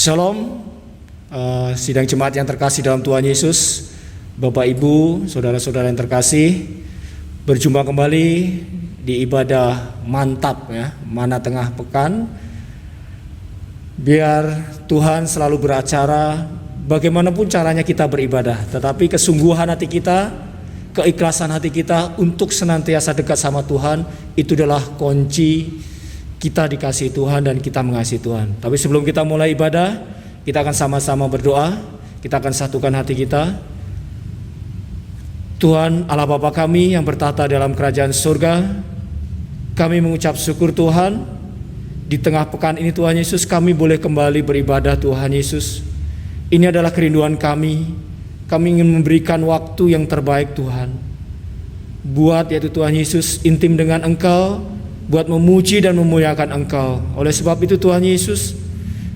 Shalom, sidang jemaat yang terkasih dalam Tuhan Yesus, Bapak Ibu, saudara-saudara yang terkasih, berjumpa kembali di ibadah mantap ya, mana tengah pekan. Biar Tuhan selalu beracara bagaimanapun caranya kita beribadah, tetapi kesungguhan hati kita, keikhlasan hati kita untuk senantiasa dekat sama Tuhan, itu adalah kunci kita dikasihi Tuhan dan kita mengasihi Tuhan. Tapi sebelum kita mulai ibadah, kita akan sama-sama berdoa. Kita akan satukan hati kita. Tuhan Allah Bapa kami yang bertahta dalam kerajaan surga, kami mengucap syukur Tuhan. Di tengah pekan ini Tuhan Yesus, kami boleh kembali beribadah Tuhan Yesus. Ini adalah kerinduan kami. Kami ingin memberikan waktu yang terbaik Tuhan, buat yaitu Tuhan Yesus intim dengan Engkau, buat memuji dan memuliakan Engkau. Oleh sebab itu Tuhan Yesus,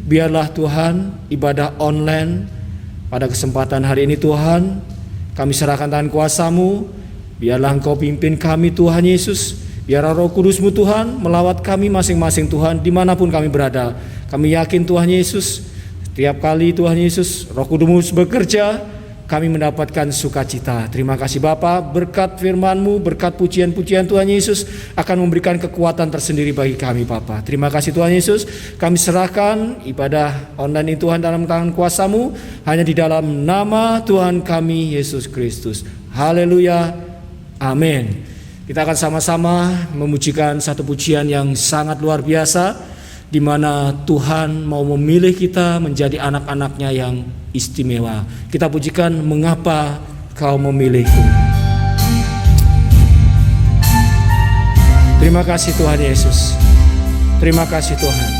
biarlah Tuhan ibadah online pada kesempatan hari ini Tuhan, kami serahkan tangan kuasa-Mu. Biarlah Engkau pimpin kami Tuhan Yesus. Biarlah Roh Kudus-Mu Tuhan melawat kami masing-masing Tuhan dimanapun kami berada. Kami yakin Tuhan Yesus, setiap kali Tuhan Yesus Roh Kudus bekerja, kami mendapatkan sukacita. Terima kasih Bapa, berkat firman-Mu, berkat pujian-pujian Tuhan Yesus akan memberikan kekuatan tersendiri bagi kami Bapa. Terima kasih Tuhan Yesus, kami serahkan ibadah online ini Tuhan dalam tangan kuasa-Mu, hanya di dalam nama Tuhan kami Yesus Kristus. Haleluya, amin. Kita akan sama-sama memujikan satu pujian yang sangat luar biasa, di mana Tuhan mau memilih kita menjadi anak-anaknya yang istimewa. Kita pujikan Mengapa Kau Memilihku. Terima kasih Tuhan Yesus. Terima kasih Tuhan,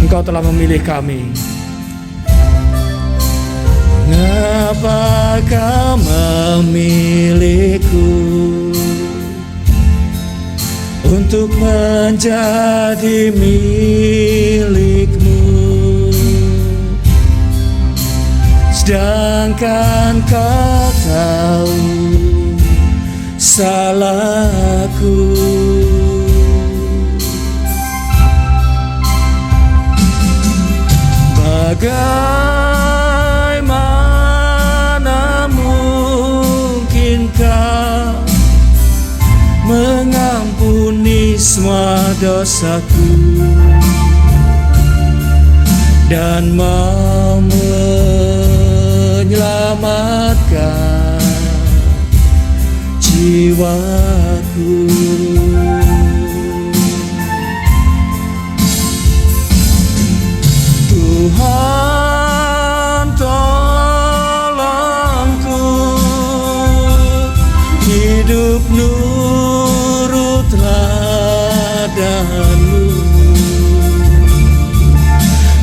Engkau telah memilih kami. Mengapa Kau memilihku untuk menjadi milik-Mu, sedangkan Kau tahu salahku. Bagaimana mungkin Kau mengampuni semua dosaku dan mau menyelamatkan jiwaku. Tuhan tolongku, hidup nurut teladan-Mu.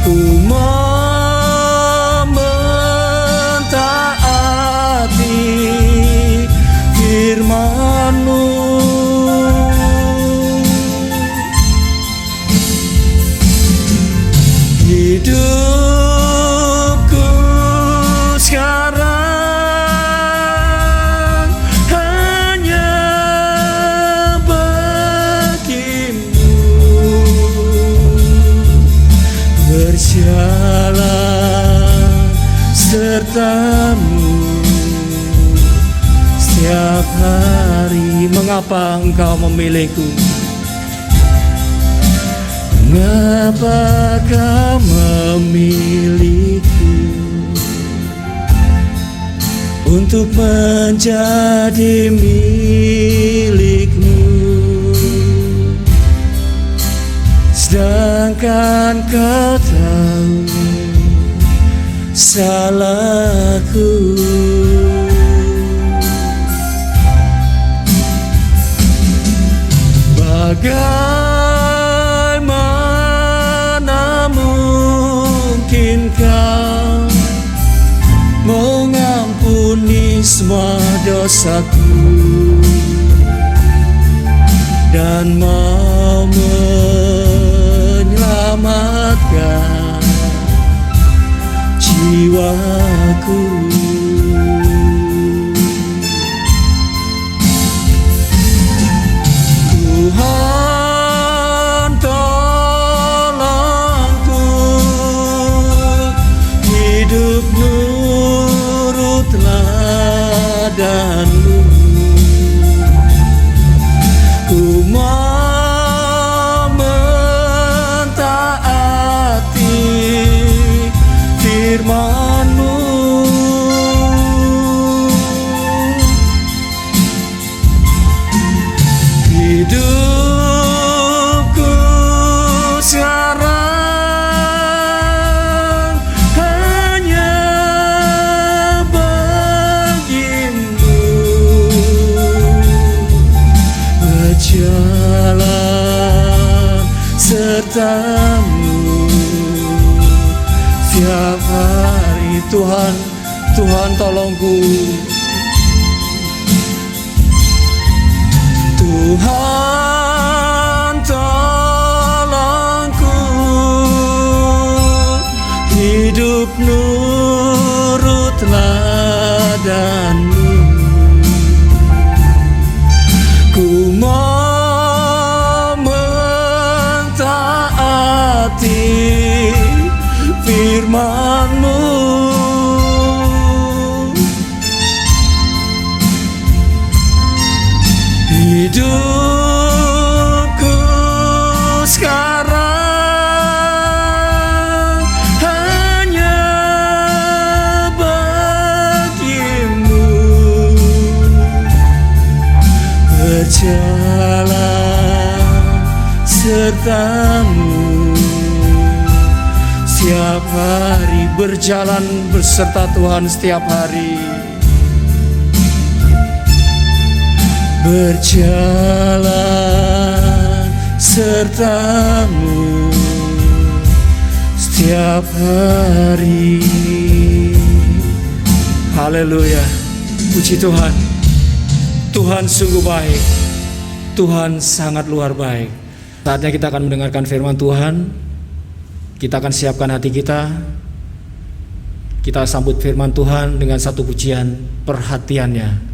Ku mentaati firman-Mu. Hidupku sekarang hanya bagi-Mu, berjalan serta-Mu setiap hari. Mengapa Engkau memilihku? Mengapa Kau memilihku untuk menjadi milik-Mu, sedangkan Kau tahu salahku. Bagaimana mungkin Kau mengampuni semua dosaku dan mau menyelamatkan jiwaku. Tuhan tolongku, hari. Tuhan, Tuhan tolongku. Tuhan tolongku, hidup nurut teladan-Mu. Ku mau mentaati firman-Mu. Hidupku sekarang hanya bagi-Mu, berjalan serta-Mu. Setiap hari berjalan beserta Tuhan setiap hari. Berjalan serta-Mu setiap hari. Haleluya, puji Tuhan. Tuhan sungguh baik, Tuhan sangat luar baik. Saatnya kita akan mendengarkan firman Tuhan. Kita akan siapkan hati kita. Kita sambut firman Tuhan dengan satu pujian, perhatiannya.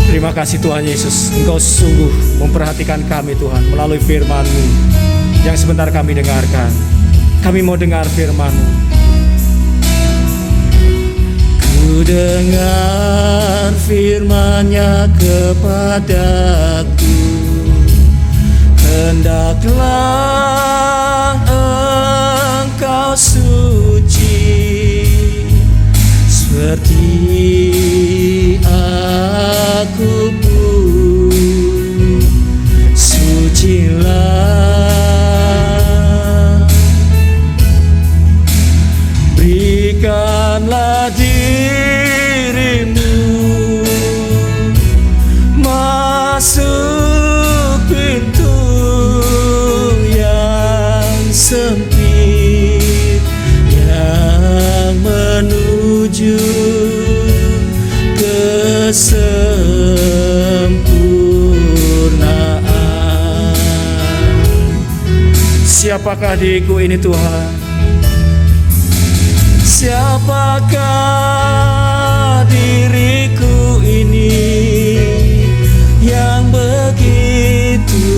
Terima kasih Tuhan Yesus, Engkau sungguh memperhatikan kami Tuhan melalui firman-Mu yang sebentar kami dengarkan. Kami mau dengar firman-Mu. Ku dengar firman-Nya kepadaku, hendaklah engkau suci seperti aku pun. Sucilah, berikanlah dirimu masuk pintu yang sempit yang menuju kesempurnaan. Siapakah diriku ini Tuhan? Siapakah diriku ini yang begitu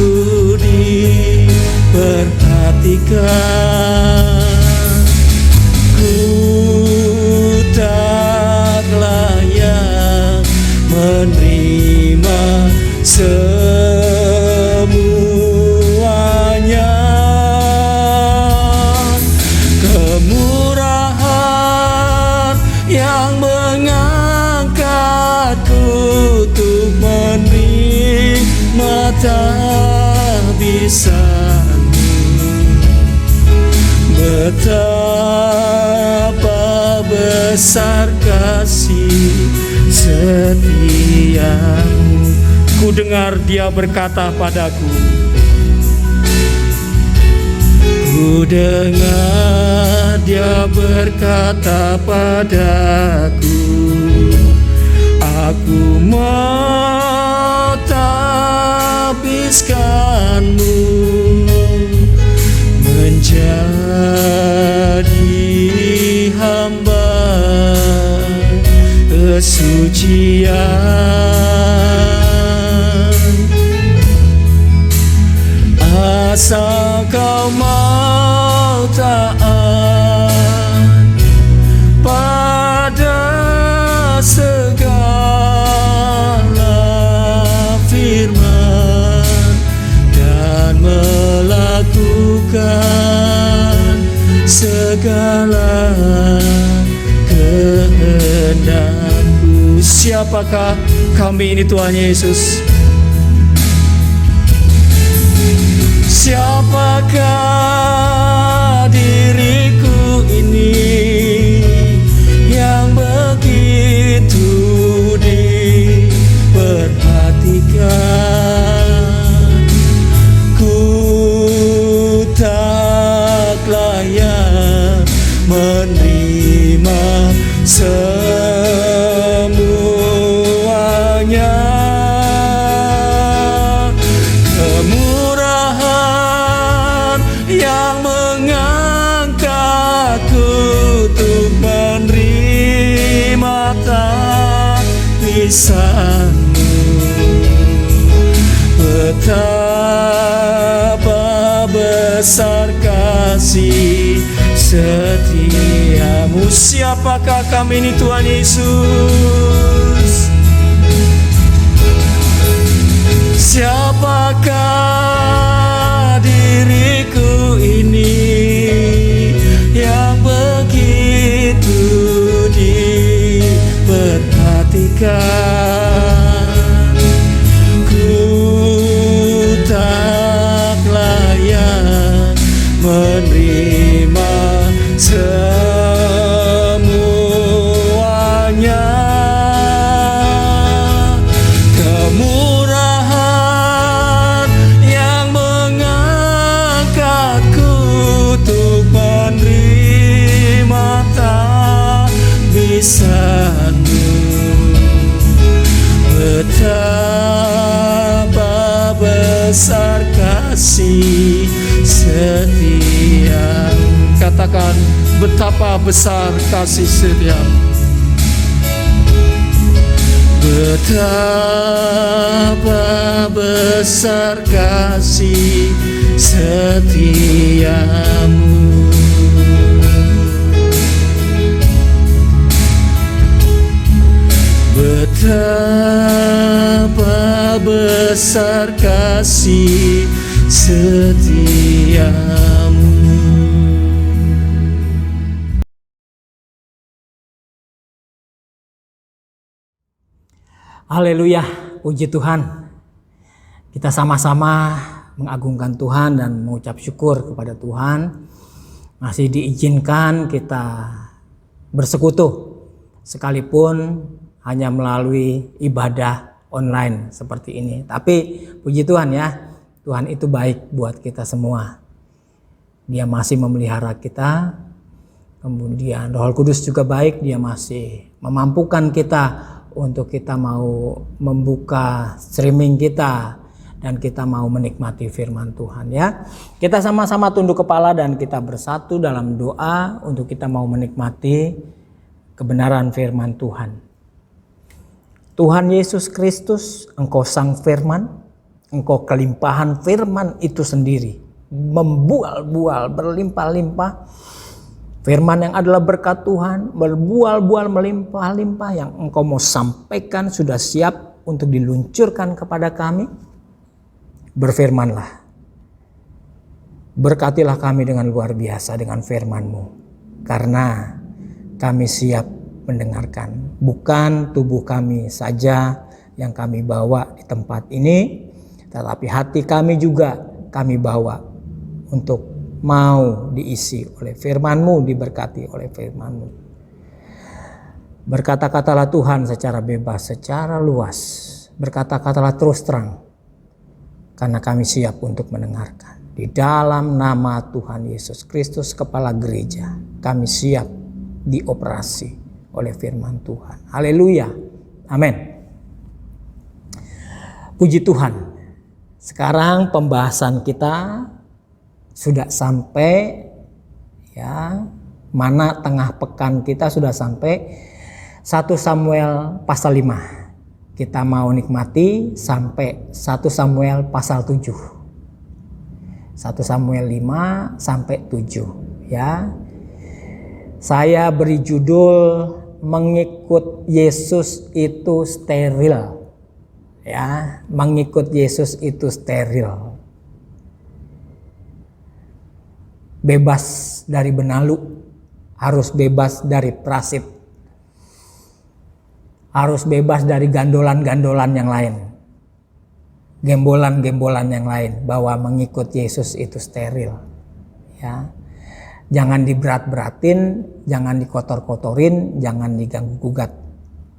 diperhatikan? Ku tak layak menerima semuanya. Kemurahan yang mengangkatku untuk menerima tahbisan-Mu. Betapa besar kasih setia-Mu. Ku dengar Dia berkata padaku, ku dengar Dia berkata padaku, aku mau tahbiskan-Mu menjadi hamba kesucian. Asal kau mau taat pada segala firman dan melakukan segala kehendak-Mu. Siapakah kami ini Tuhan Yesus? Siapakah diriku ini yang begitu diperhatikan? Ku tak semuanya. Kemurahan yang mengangkatku untuk menerima tangisan-Mu. Betapa besar kasih setiamu. Siapakah kami ini Tuhan Yesus? Siapakah diriku ini yang begitu diperhatikan? Ku tak layak menerima semuanya. Kemurahan yang mengangkatku untuk menerima tangisan-Mu. Betapa besar kasih setia. Katakan, betapa besar kasih setia. Betapa besar kasih setiamu. Betapa besar kasih setiamu. Haleluya, puji Tuhan. Kita sama-sama mengagungkan Tuhan dan mengucap syukur kepada Tuhan. Masih diizinkan kita bersekutu sekalipun hanya melalui ibadah online seperti ini. Tapi puji Tuhan ya, Tuhan itu baik buat kita semua. Dia masih memelihara kita. Kemudian Roh Kudus juga baik, Dia masih memampukan kita untuk kita mau membuka streaming kita dan kita mau menikmati firman Tuhan ya. Kita sama-sama tunduk kepala dan kita bersatu dalam doa untuk kita mau menikmati kebenaran firman Tuhan. Tuhan Yesus Kristus, Engkau sang firman, Engkau kelimpahan firman itu sendiri, membual-bual, berlimpah-limpah. Firman yang adalah berkat Tuhan, berbual-bual melimpah-limpah yang Engkau mau sampaikan sudah siap untuk diluncurkan kepada kami. Berfirmanlah. Berkatilah kami dengan luar biasa dengan firman-Mu. Karena kami siap mendengarkan. Bukan tubuh kami saja yang kami bawa di tempat ini, tetapi hati kami juga kami bawa untuk mau diisi oleh firman-Mu, diberkati oleh firman-Mu. Berkata-katalah Tuhan secara bebas, secara luas. Berkata-katalah terus terang, karena kami siap untuk mendengarkan. Di dalam nama Tuhan Yesus Kristus, Kepala Gereja, kami siap dioperasi oleh firman Tuhan. Haleluya, amin. Puji Tuhan. Sekarang pembahasan kita sudah sampai ya, mana tengah pekan kita sudah sampai 1 Samuel pasal 5. Kita mau nikmati sampai 1 Samuel pasal 7. 1 Samuel 5 sampai 7 ya. Saya beri judul mengikut Yesus itu steril. Ya, mengikut Yesus itu steril. Bebas dari benalu, harus bebas dari prasit, harus bebas dari gandolan-gandolan yang lain, gembolan-gembolan yang lain, bahwa mengikut Yesus itu steril. Ya, jangan diberat-beratin, jangan dikotor-kotorin, jangan diganggu-gugat.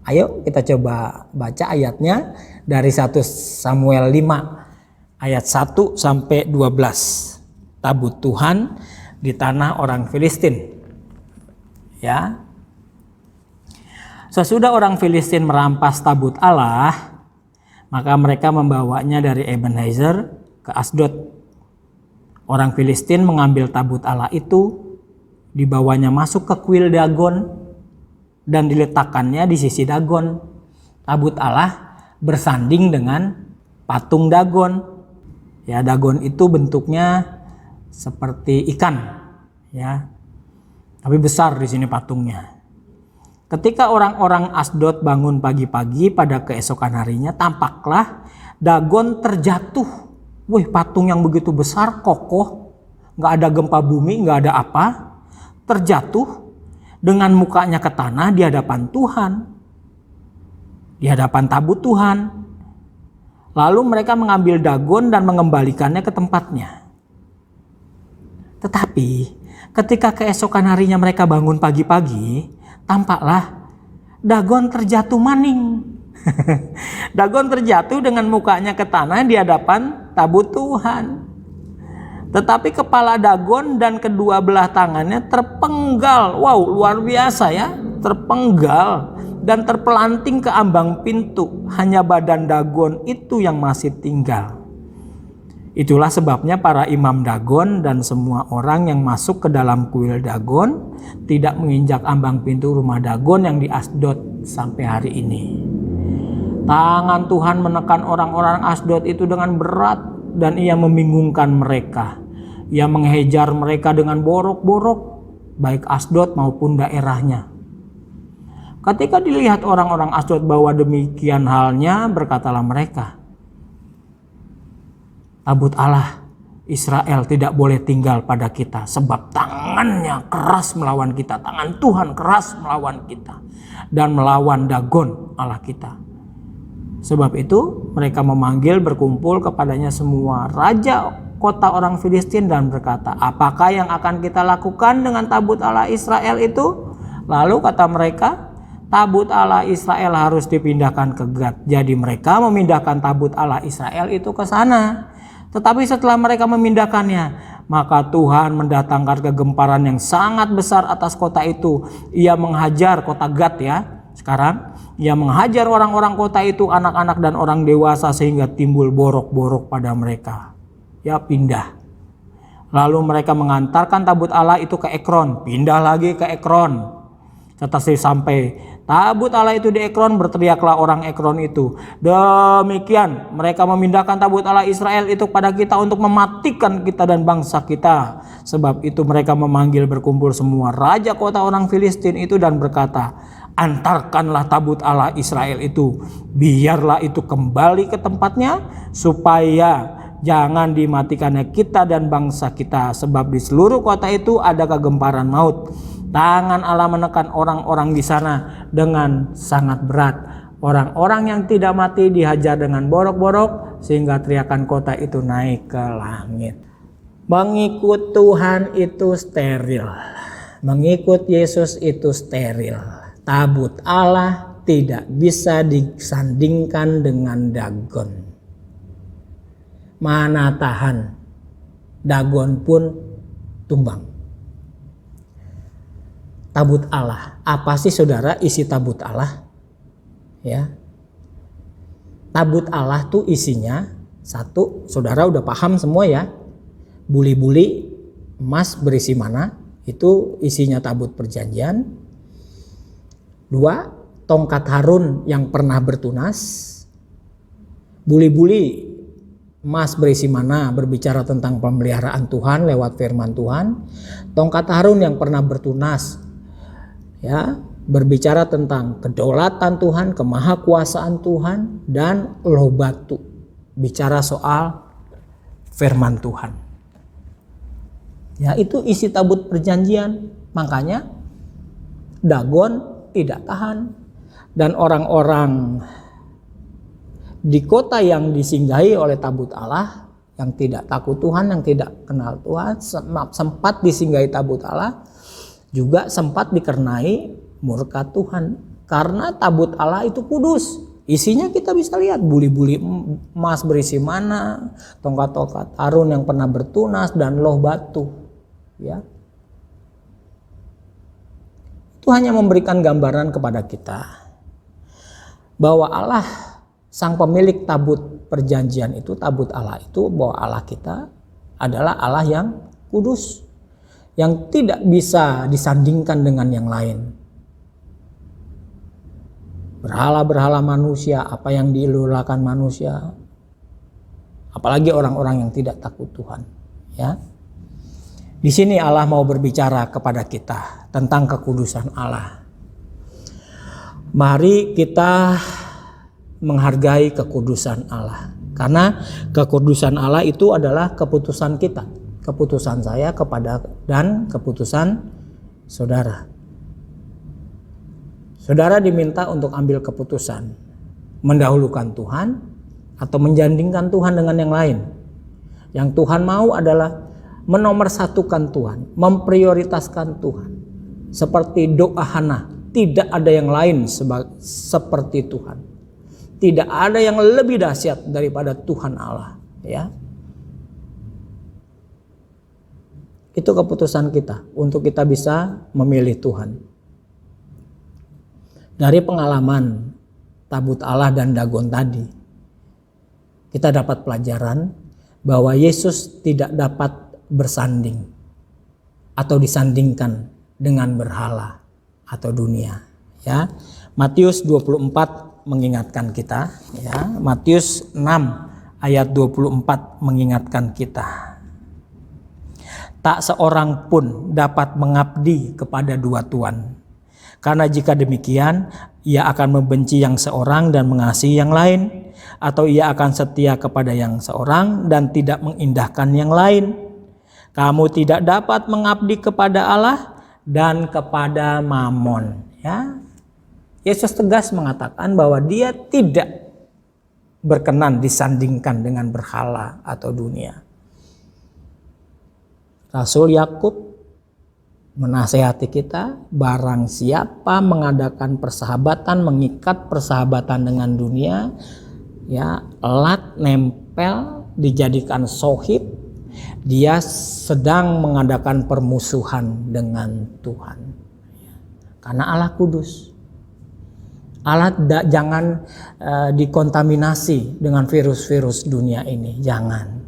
Ayo kita coba baca ayatnya dari 1 Samuel 5 ayat 1 sampai 12. Tabut Tuhan di tanah orang Filistin. Ya. Sesudah orang Filistin merampas tabut Allah, maka mereka membawanya dari Ebenezer ke Asdod. Orang Filistin mengambil tabut Allah itu, dibawanya masuk ke kuil Dagon dan diletakkannya di sisi Dagon. Tabut Allah bersanding dengan patung Dagon. Ya, Dagon itu bentuknya seperti ikan, ya. Tapi besar di sini patungnya. Ketika orang-orang Asdod bangun pagi-pagi pada keesokan harinya, tampaklah Dagon terjatuh. Wih, patung yang begitu besar, kokoh, nggak ada gempa bumi, nggak ada apa, terjatuh dengan mukanya ke tanah di hadapan Tuhan, di hadapan tabut Tuhan. Lalu mereka mengambil Dagon dan mengembalikannya ke tempatnya. Tetapi ketika keesokan harinya mereka bangun pagi-pagi, tampaklah Dagon terjatuh maning. Dagon terjatuh dengan mukanya ke tanah di hadapan tabut Tuhan. Tetapi kepala Dagon dan kedua belah tangannya terpenggal. Wow, luar biasa ya. Terpenggal dan terpelanting ke ambang pintu. Hanya badan Dagon itu yang masih tinggal. Itulah sebabnya para imam Dagon dan semua orang yang masuk ke dalam kuil Dagon tidak menginjak ambang pintu rumah Dagon yang di Asdod sampai hari ini. Tangan Tuhan menekan orang-orang Asdod itu dengan berat dan ia membingungkan mereka. Ia menghajar mereka dengan borok-borok, baik Asdod maupun daerahnya. Ketika dilihat orang-orang Asdod bahwa demikian halnya, berkatalah mereka, tabut Allah Israel tidak boleh tinggal pada kita, sebab tangannya keras melawan kita, tangan Tuhan keras melawan kita dan melawan Dagon Allah kita. Sebab itu mereka memanggil berkumpul kepadanya semua raja kota orang Filistin dan berkata, apakah yang akan kita lakukan dengan tabut Allah Israel itu? Lalu kata mereka, tabut Allah Israel harus dipindahkan ke Gad. Jadi mereka memindahkan tabut Allah Israel itu ke sana. Tetapi setelah mereka memindahkannya, maka Tuhan mendatangkan kegemparan yang sangat besar atas kota itu. Ia menghajar kota Gad ya. Sekarang ia menghajar orang-orang kota itu, anak-anak dan orang dewasa, sehingga timbul borok-borok pada mereka. Ya, pindah. Lalu mereka mengantarkan tabut Allah itu ke Ekron, pindah lagi ke Ekron. Tetapi sampai tabut Allah itu di Ekron, berteriaklah orang Ekron itu, demikian mereka memindahkan tabut Allah Israel itu pada kita untuk mematikan kita dan bangsa kita. Sebab itu mereka memanggil berkumpul semua raja kota orang Filistin itu dan berkata, antarkanlah tabut Allah Israel itu, biarlah itu kembali ke tempatnya, supaya jangan dimatikannya kita dan bangsa kita. Sebab di seluruh kota itu ada kegemparan maut. Tangan Allah menekan orang-orang di sana dengan sangat berat. Orang-orang yang tidak mati dihajar dengan borok-borok, sehingga teriakan kota itu naik ke langit. Mengikut Tuhan itu steril. Mengikut Yesus itu steril. Tabut Allah tidak bisa disandingkan dengan Dagon. Mana tahan, Dagon pun tumbang. Tabut Allah, apa sih saudara isi tabut Allah? Ya, tabut Allah tuh isinya satu, saudara udah paham semua ya. Buli-buli emas berisi mana? Itu isinya tabut perjanjian. 2, tongkat Harun yang pernah bertunas. Buli-buli emas berisi mana? Berbicara tentang pemeliharaan Tuhan lewat firman Tuhan. Tongkat Harun yang pernah bertunas, ya, berbicara tentang kedaulatan Tuhan, kemahakuasaan Tuhan, dan loh batu, bicara soal firman Tuhan. Ya, itu isi tabut perjanjian. Makanya Dagon tidak tahan, dan orang-orang di kota yang disinggahi oleh tabut Allah, yang tidak takut Tuhan, yang tidak kenal Tuhan, sempat disinggahi tabut Allah, juga sempat dikenai murka Tuhan. Karena tabut Allah itu kudus. Isinya kita bisa lihat, buli-buli emas berisi mana, tongkat-tongkat Harun yang pernah bertunas, dan loh batu. Ya. Itu hanya memberikan gambaran kepada kita bahwa Allah sang pemilik tabut perjanjian itu, tabut Allah itu, bahwa Allah kita adalah Allah yang kudus, yang tidak bisa disandingkan dengan yang lain. Berhala-berhala manusia, apa yang diilulakan manusia, apalagi orang-orang yang tidak takut Tuhan, ya. Di sini Allah mau berbicara kepada kita tentang kekudusan Allah. Mari kita menghargai kekudusan Allah, karena kekudusan Allah itu adalah keputusan kita, keputusan saya kepada dan keputusan saudara. Saudara diminta untuk ambil keputusan, mendahulukan Tuhan atau menjandingkan Tuhan dengan yang lain. Yang Tuhan mau adalah menomorsatukan Tuhan, memprioritaskan Tuhan. Seperti doa Hana, tidak ada yang lain seperti Tuhan. Tidak ada yang lebih dahsyat daripada Tuhan Allah, ya. Itu keputusan kita untuk kita bisa memilih Tuhan. Dari pengalaman tabut Allah dan Dagon tadi, kita dapat pelajaran bahwa Yesus tidak dapat bersanding atau disandingkan dengan berhala atau dunia, ya. Matius 24 mengingatkan kita, ya. Matius 6 ayat 24 mengingatkan kita. Tak seorang pun dapat mengabdi kepada dua tuan. Karena jika demikian, ia akan membenci yang seorang dan mengasihi yang lain, atau ia akan setia kepada yang seorang dan tidak mengindahkan yang lain. Kamu tidak dapat mengabdi kepada Allah dan kepada Mamon, ya. Yesus tegas mengatakan bahwa dia tidak berkenan disandingkan dengan berhala atau dunia. Rasul Yakub menasehati kita, barang siapa mengadakan persahabatan, mengikat persahabatan dengan dunia, ya, erat nempel dijadikan sohib, dia sedang mengadakan permusuhan dengan Tuhan. Karena Allah kudus. Allah jangan dikontaminasi dengan virus-virus dunia ini, jangan.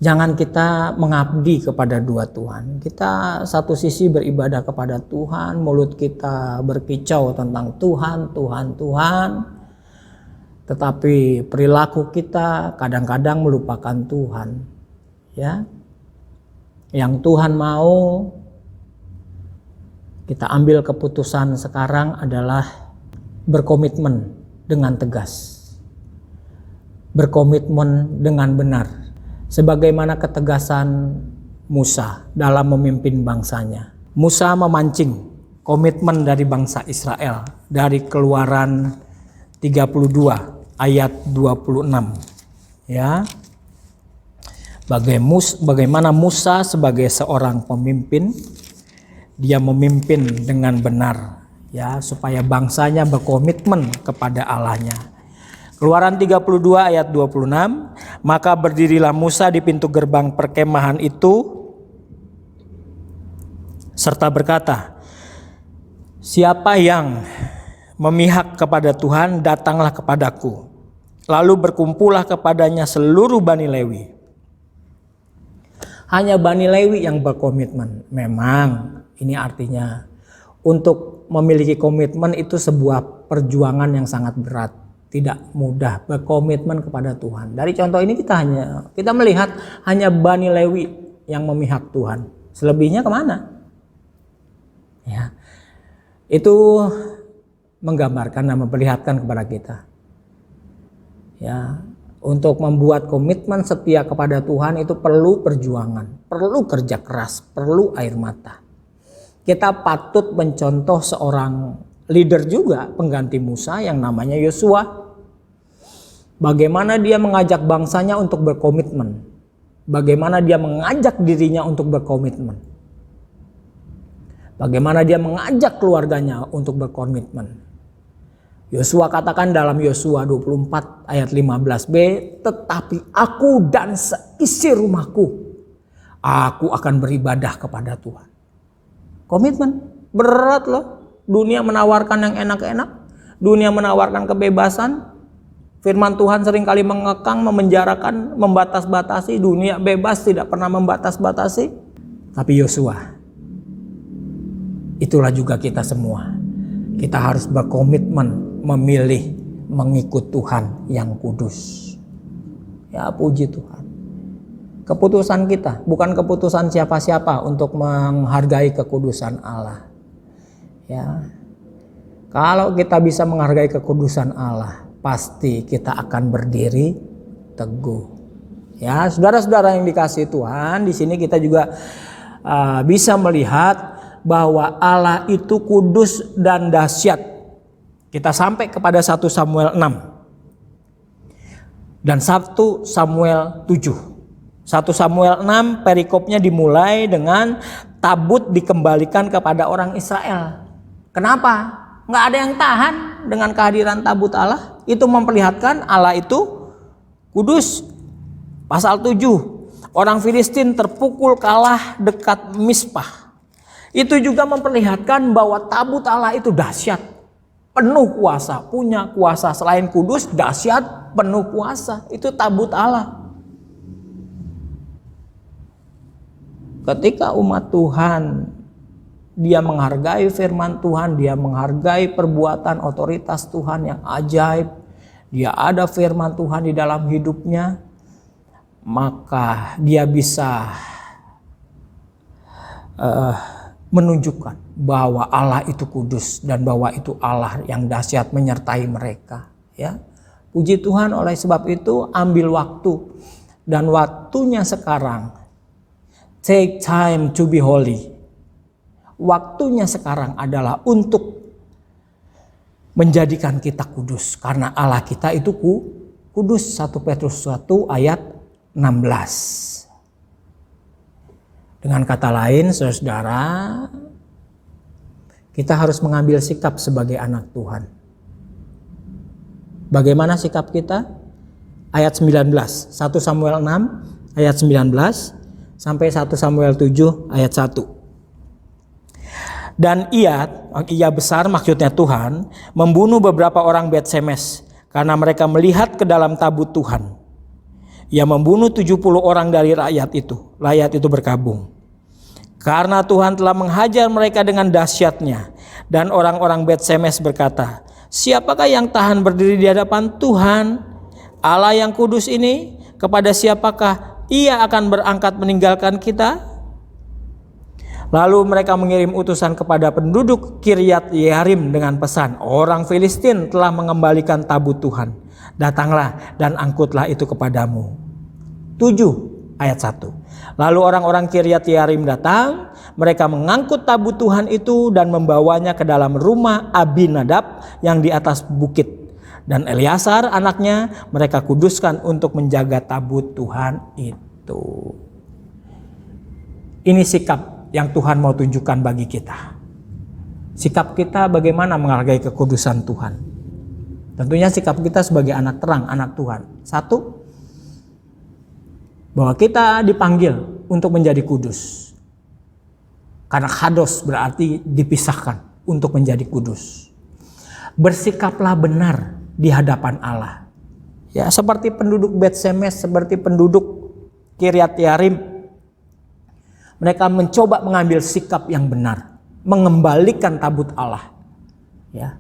Jangan kita mengabdi kepada dua Tuhan. Kita satu sisi beribadah kepada Tuhan, mulut kita berkicau tentang Tuhan, Tuhan, Tuhan. Tetapi perilaku kita kadang-kadang melupakan Tuhan. Ya. Yang Tuhan mau kita ambil keputusan sekarang adalah berkomitmen dengan tegas. Berkomitmen dengan benar. Sebagaimana ketegasan Musa dalam memimpin bangsanya. Musa memancing komitmen dari bangsa Israel dari Keluaran 32 ayat 26. Ya. Bagaimana Musa sebagai seorang pemimpin, dia memimpin dengan benar, ya, supaya bangsanya berkomitmen kepada Allahnya. Keluaran 32 ayat 26, maka berdirilah Musa di pintu gerbang perkemahan itu serta berkata, siapa yang memihak kepada Tuhan, datanglah kepadaku. Lalu berkumpullah kepadanya seluruh Bani Lewi. Hanya Bani Lewi yang berkomitmen. Memang ini artinya untuk memiliki komitmen itu sebuah perjuangan yang sangat berat. Tidak mudah berkomitmen kepada Tuhan. Dari contoh ini kita melihat hanya Bani Lewi yang memihak Tuhan. Selebihnya kemana? Ya, itu menggambarkan dan memperlihatkan kepada kita. Ya, untuk membuat komitmen setia kepada Tuhan itu perlu perjuangan, perlu kerja keras, perlu air mata. Kita patut mencontoh seorang leader juga pengganti Musa yang namanya Yosua. Bagaimana dia mengajak bangsanya untuk berkomitmen. Bagaimana dia mengajak dirinya untuk berkomitmen. Bagaimana dia mengajak keluarganya untuk berkomitmen. Yosua katakan dalam Yosua 24 ayat 15b, tetapi aku dan seisi rumahku, aku akan beribadah kepada Tuhan. Komitmen berat loh. Dunia menawarkan yang enak-enak, dunia menawarkan kebebasan. Firman Tuhan seringkali mengekang, memenjarakan, membatas-batasi. Dunia bebas, tidak pernah membatas-batasi. Tapi Yosua, itulah juga kita semua. Kita harus berkomitmen memilih mengikut Tuhan yang kudus. Ya, puji Tuhan. Keputusan kita, bukan keputusan siapa-siapa untuk menghargai kekudusan Allah. Ya. Kalau kita bisa menghargai kekudusan Allah, pasti kita akan berdiri teguh. Ya, saudara-saudara yang dikasihi Tuhan, di sini kita juga bisa melihat bahwa Allah itu kudus dan dahsyat. Kita sampai kepada 1 Samuel 6 dan 1 Samuel 7. 1 Samuel 6 perikopnya dimulai dengan tabut dikembalikan kepada orang Israel. Kenapa? Nggak ada yang tahan dengan kehadiran tabut Allah. Itu memperlihatkan Allah itu kudus. Pasal 7, orang Filistin terpukul kalah dekat Mispah. Itu juga memperlihatkan bahwa tabut Allah itu dahsyat, penuh kuasa, punya kuasa. Selain kudus, dahsyat, penuh kuasa. Itu tabut Allah. Ketika umat Tuhan, dia menghargai firman Tuhan, dia menghargai perbuatan otoritas Tuhan yang ajaib, dia ada firman Tuhan di dalam hidupnya, maka dia bisa menunjukkan bahwa Allah itu kudus dan bahwa itu Allah yang dahsyat menyertai mereka. Ya, puji Tuhan. Oleh sebab itu, ambil waktu, dan waktunya sekarang. Take time to be holy. Waktunya sekarang adalah untuk menjadikan kita kudus, karena Allah kita itu kudus. 1 Petrus 1 ayat 16. Dengan kata lain, saudara, kita harus mengambil sikap sebagai anak Tuhan. Bagaimana sikap kita? Ayat 19, 1 Samuel 6 ayat 19 sampai 1 Samuel 7 ayat 1. Dan ia besar, maksudnya Tuhan, membunuh beberapa orang Bet-Semes karena mereka melihat ke dalam tabut Tuhan. Ia membunuh 70 orang dari rakyat itu. Rakyat itu berkabung. Karena Tuhan telah menghajar mereka dengan dahsyatnya. Dan orang-orang Bet-Semes berkata, siapakah yang tahan berdiri di hadapan Tuhan, Allah yang kudus ini? Kepada siapakah ia akan berangkat meninggalkan kita? Lalu mereka mengirim utusan kepada penduduk Kiryat Yearim dengan pesan, orang Filistin telah mengembalikan tabut Tuhan. Datanglah dan angkutlah itu kepadamu. 7 ayat 1. Lalu orang-orang Kiryat Yearim datang, mereka mengangkut tabut Tuhan itu dan membawanya ke dalam rumah Abinadab yang di atas bukit. Dan Eleazar anaknya mereka kuduskan untuk menjaga tabut Tuhan itu. Ini sikap yang Tuhan mau tunjukkan bagi kita. Sikap kita bagaimana menghargai kekudusan Tuhan. Tentunya sikap kita sebagai anak terang, anak Tuhan. 1, bahwa kita dipanggil untuk menjadi kudus. Karena kados berarti dipisahkan untuk menjadi kudus. Bersikaplah benar di hadapan Allah. Ya, seperti penduduk Bet-Semes, seperti penduduk Kiryat Yearim. Mereka mencoba mengambil sikap yang benar, mengembalikan tabut Allah. Ya,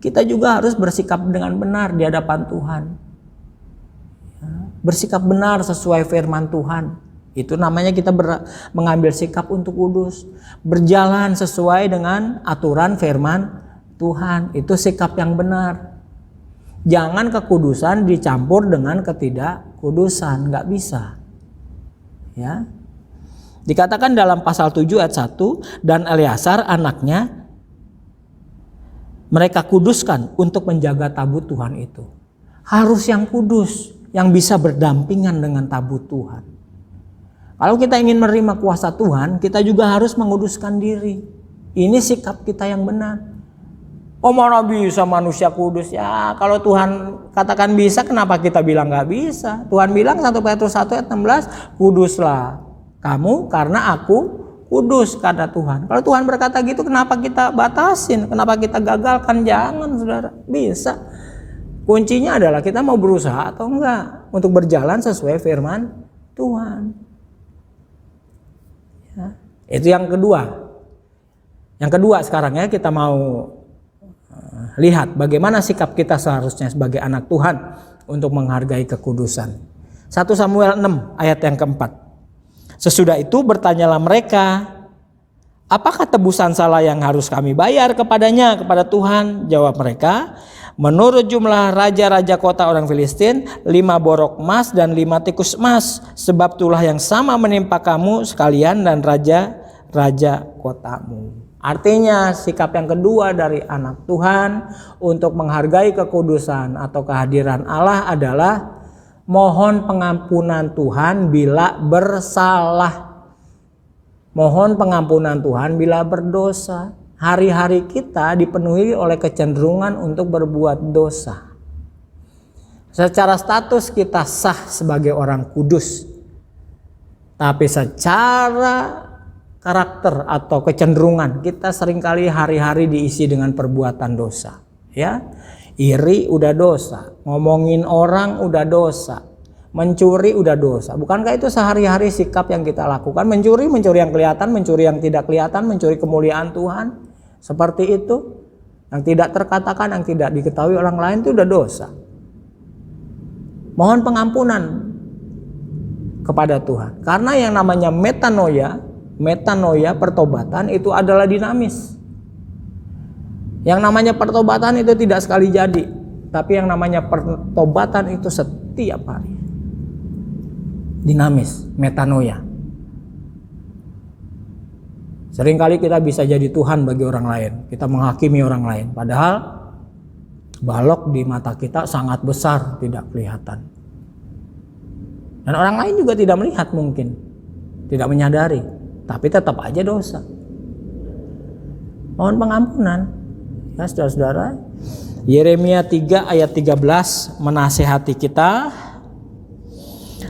kita juga harus bersikap dengan benar di hadapan Tuhan. Ya, bersikap benar sesuai firman Tuhan. Itu namanya kita mengambil sikap untuk kudus. Berjalan sesuai dengan aturan firman Tuhan. Itu sikap yang benar. Jangan kekudusan dicampur dengan ketidakkudusan. Nggak bisa. Ya. Dikatakan dalam pasal 7 ayat 1, dan Eleazar anaknya mereka kuduskan untuk menjaga tabut Tuhan itu. Harus yang kudus, yang bisa berdampingan dengan tabut Tuhan. Kalau kita ingin menerima kuasa Tuhan, kita juga harus menguduskan diri. Ini sikap kita yang benar. Oh, mana bisa manusia kudus? Ya, kalau Tuhan katakan bisa, kenapa kita bilang nggak bisa? Tuhan bilang 1 Petrus 1 ayat 16, kuduslah kamu karena aku kudus kata Tuhan. Kalau Tuhan berkata gitu, kenapa kita batasin? Kenapa kita gagalkan? Jangan, saudara. Bisa. Kuncinya adalah kita mau berusaha atau enggak untuk berjalan sesuai firman Tuhan. Ya. Itu yang kedua. Yang kedua sekarang ya, kita mau lihat bagaimana sikap kita seharusnya sebagai anak Tuhan untuk menghargai kekudusan. 1 Samuel 6 ayat yang keempat. Sesudah itu bertanyalah mereka, apakah tebusan salah yang harus kami bayar kepadanya, kepada Tuhan? Jawab mereka, menurut jumlah raja-raja kota orang Filistin, 5 borok emas dan 5 tikus emas. Sebab itulah yang sama menimpa kamu sekalian dan raja-raja kotamu. Artinya sikap yang kedua dari anak Tuhan untuk menghargai kekudusan atau kehadiran Allah adalah mohon pengampunan Tuhan bila bersalah. Mohon pengampunan Tuhan bila berdosa. Hari-hari kita dipenuhi oleh kecenderungan untuk berbuat dosa. Secara status kita sah sebagai orang kudus. Tapi secara karakter atau kecenderungan kita seringkali hari-hari diisi dengan perbuatan dosa, ya. Iri udah dosa, ngomongin orang udah dosa, mencuri udah dosa. Bukankah itu sehari-hari sikap yang kita lakukan? Mencuri yang kelihatan, mencuri yang tidak kelihatan, mencuri kemuliaan Tuhan. Seperti itu, yang tidak terkatakan, yang tidak diketahui orang lain itu udah dosa. Mohon pengampunan kepada Tuhan. Karena yang namanya metanoia pertobatan itu adalah dinamis. Yang namanya pertobatan itu tidak sekali jadi, tapi yang namanya pertobatan itu setiap hari. Dinamis, metanoia. Seringkali kita bisa jadi Tuhan bagi orang lain, kita menghakimi orang lain, padahal balok di mata kita sangat besar, tidak kelihatan. Dan orang lain juga tidak melihat mungkin, tidak menyadari, tapi tetap aja dosa. Mohon pengampunan. Ya saudara-saudara, Yeremia 3 ayat 13 menasihati kita,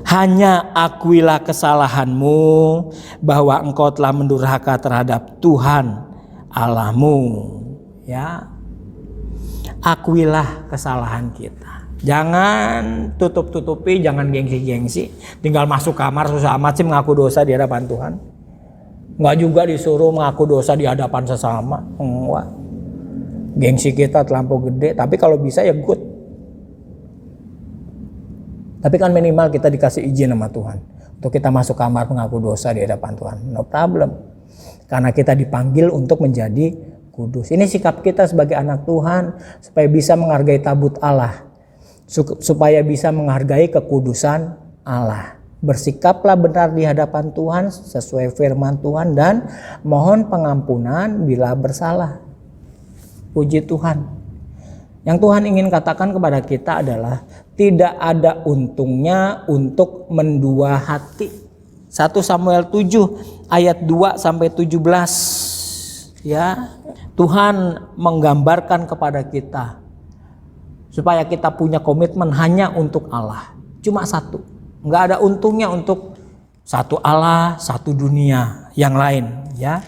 hanya akuilah kesalahanmu bahwa engkau telah mendurhaka terhadap Tuhan Allahmu. Ya, akuilah kesalahan kita. Jangan tutup-tutupi, jangan gengsi-gengsi. Tinggal masuk kamar susah amat sih mengaku dosa di hadapan Tuhan. Enggak juga disuruh mengaku dosa di hadapan sesama. Enggak. Gengsi kita terlampau gede, tapi kalau bisa ya good. Tapi kan minimal kita dikasih izin sama Tuhan untuk kita masuk kamar mengaku dosa di hadapan Tuhan. No problem. Karena kita dipanggil untuk menjadi kudus. Ini sikap kita sebagai anak Tuhan supaya bisa menghargai tabut Allah. Supaya bisa menghargai kekudusan Allah. Bersikaplah benar di hadapan Tuhan sesuai firman Tuhan dan mohon pengampunan bila bersalah. Puji Tuhan. Yang Tuhan ingin katakan kepada kita adalah tidak ada untungnya untuk mendua hati. 1 Samuel 7 ayat 2 sampai 17. Ya. Tuhan menggambarkan kepada kita supaya kita punya komitmen hanya untuk Allah. Cuma satu. Enggak ada untungnya untuk satu Allah, satu dunia yang lain, ya.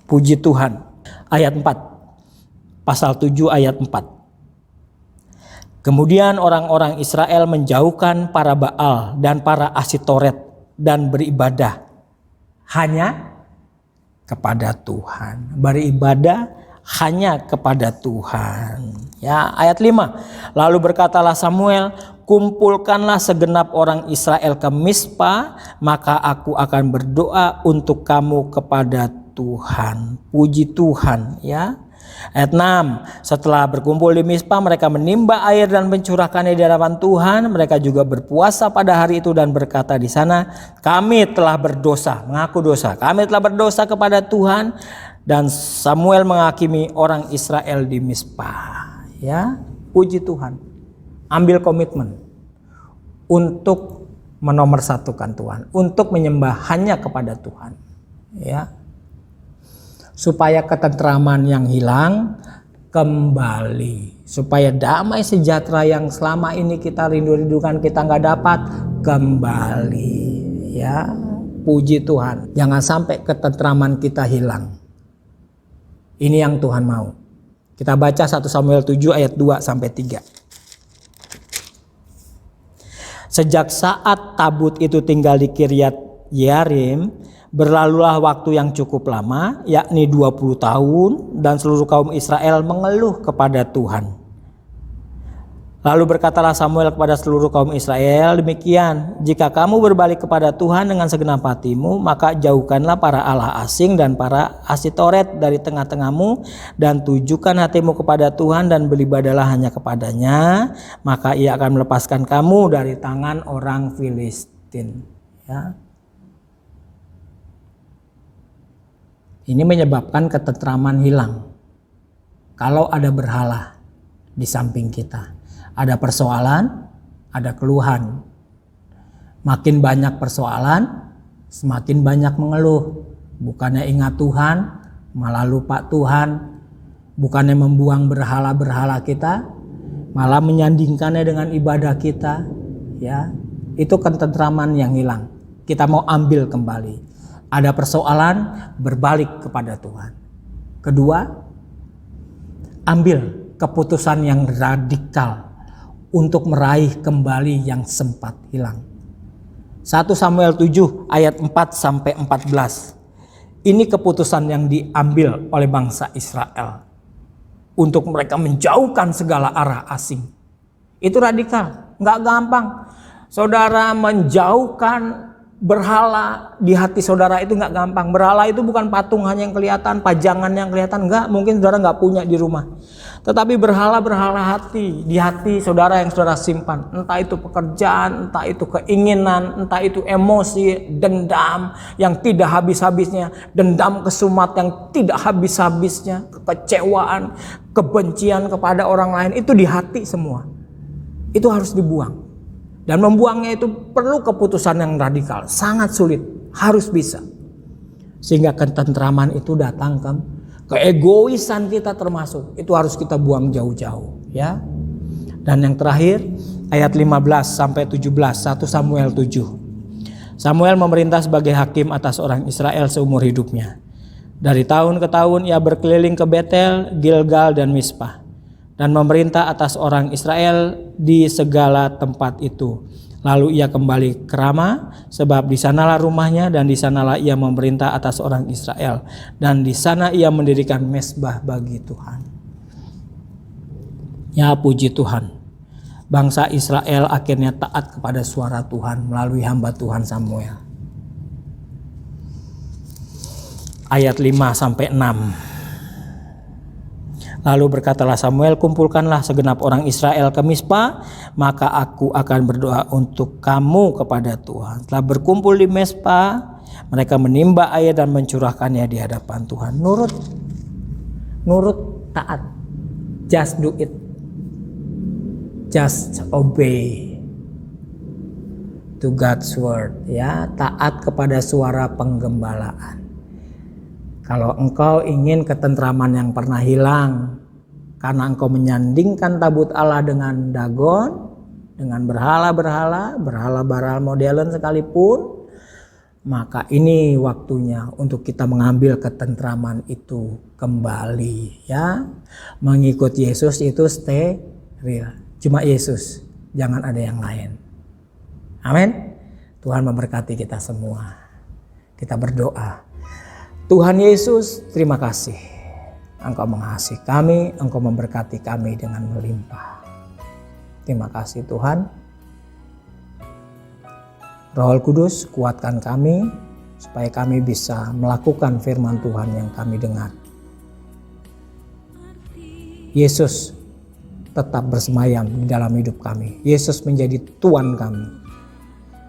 Puji Tuhan. Ayat 4. Pasal 7 ayat 4. Kemudian orang-orang Israel menjauhkan para Baal dan para Asitoret dan beribadah hanya kepada Tuhan. Beribadah hanya kepada Tuhan. Ya, ayat 5. Lalu berkatalah Samuel, kumpulkanlah segenap orang Israel ke Mispa, maka aku akan berdoa untuk kamu kepada Tuhan. Puji Tuhan, ya. Ayat 6. Setelah berkumpul di Mispa, mereka menimba air dan mencurahkannya di hadapan Tuhan. Mereka juga berpuasa pada hari itu dan berkata di sana, kami telah berdosa, mengaku dosa. Kami telah berdosa kepada Tuhan. Dan Samuel menghakimi orang Israel di Mispa. Ya, puji Tuhan. Ambil komitmen untuk menomorsatukan Tuhan, untuk menyembah hanya kepada Tuhan. Ya. Supaya ketentraman yang hilang kembali, supaya damai sejahtera yang selama ini kita rindu-rindukan kita nggak dapat kembali, ya. Puji Tuhan. Jangan sampai ketentraman kita hilang. Ini yang Tuhan mau. Kita baca 1 Samuel 7 ayat 2-3. Sejak saat tabut itu tinggal di Kiryat Yearim, berlalulah waktu yang cukup lama, yakni 20 tahun, dan seluruh kaum Israel mengeluh kepada Tuhan. Lalu berkatalah Samuel kepada seluruh kaum Israel, demikian, jika kamu berbalik kepada Tuhan dengan segenap hatimu, maka jauhkanlah para allah asing dan para Asitoret dari tengah-tengahmu, dan tujukan hatimu kepada Tuhan dan beribadahlah hanya kepadanya, maka ia akan melepaskan kamu dari tangan orang Filistin. Ya. Ini menyebabkan ketentraman hilang. Kalau ada berhala di samping kita, ada persoalan, ada keluhan. Makin banyak persoalan, semakin banyak mengeluh. Bukannya ingat Tuhan, malah lupa Tuhan. Bukannya membuang berhala-berhala kita, malah menyandingkannya dengan ibadah kita. Ya, itu ketentraman yang hilang. Kita mau ambil kembali. Ada persoalan, berbalik kepada Tuhan. Kedua, ambil keputusan yang radikal untuk meraih kembali yang sempat hilang. 1 Samuel 7 ayat 4-14. Ini keputusan yang diambil oleh bangsa Israel untuk mereka menjauhkan segala arah asing. Itu radikal, nggak gampang. Saudara menjauhkan berhala di hati saudara itu nggak gampang. Berhala itu bukan patung hanya yang kelihatan, pajangan yang kelihatan, nggak. Mungkin saudara nggak punya di rumah. Tetapi berhala hati, di hati saudara yang saudara simpan. Entah itu pekerjaan, entah itu keinginan, entah itu emosi, dendam yang tidak habis-habisnya, dendam kesumat yang tidak habis-habisnya, kekecewaan, kebencian kepada orang lain, itu di hati semua. Itu harus dibuang. Dan membuangnya itu perlu keputusan yang radikal, sangat sulit, harus bisa. Sehingga ketentraman itu datang keegoisan kita termasuk, itu harus kita buang jauh-jauh, ya. Dan yang terakhir ayat 15-17 1 Samuel 7. Samuel memerintah sebagai hakim atas orang Israel seumur hidupnya. Dari tahun ke tahun ia berkeliling ke Betel, Gilgal dan Mizpah, dan memerintah atas orang Israel di segala tempat itu. Lalu ia kembali ke Rama, sebab di sanalah rumahnya, dan di sanalah ia memerintah atas orang Israel, dan di sana ia mendirikan mezbah bagi Tuhan. Ya, puji Tuhan. Bangsa Israel akhirnya taat kepada suara Tuhan melalui hamba Tuhan Samuel. Ayat 5-6. Lalu berkatalah Samuel, kumpulkanlah segenap orang Israel ke Mizpah, maka aku akan berdoa untuk kamu kepada Tuhan. Setelah berkumpul di Mizpah, mereka menimba air dan mencurahkannya di hadapan Tuhan. Nurut, taat. Just do it. Just obey to God's word. Ya, taat kepada suara penggembalaan. Kalau engkau ingin ketentraman yang pernah hilang karena engkau menyandingkan tabut Allah dengan Dagon, dengan berhala-berhala modern sekalipun, maka ini waktunya untuk kita mengambil ketentraman itu kembali, ya. Mengikut Yesus itu steril. Cuma Yesus, jangan ada yang lain. Amin. Tuhan memberkati kita semua. Kita berdoa. Tuhan Yesus, terima kasih. Engkau mengasihi kami, Engkau memberkati kami dengan melimpah. Terima kasih Tuhan. Roh Kudus, kuatkan kami supaya kami bisa melakukan firman Tuhan yang kami dengar. Yesus tetap bersemayam di dalam hidup kami. Yesus menjadi Tuhan kami.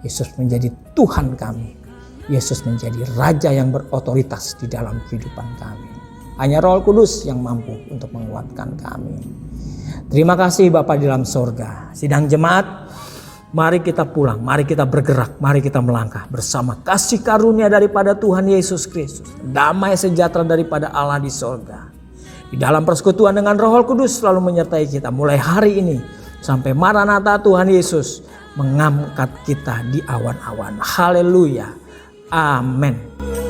Yesus menjadi Tuhan kami. Yesus menjadi Raja yang berotoritas di dalam kehidupan kami. Hanya Roh Kudus yang mampu untuk menguatkan kami. Terima kasih Bapa di dalam sorga. Sidang jemaat, mari kita pulang, mari kita bergerak, mari kita melangkah bersama kasih karunia daripada Tuhan Yesus Kristus. Damai sejahtera daripada Allah di sorga. Di dalam persekutuan dengan Roh Kudus selalu menyertai kita mulai hari ini sampai Maranatha Tuhan Yesus mengangkat kita di awan-awan. Haleluya. Amin.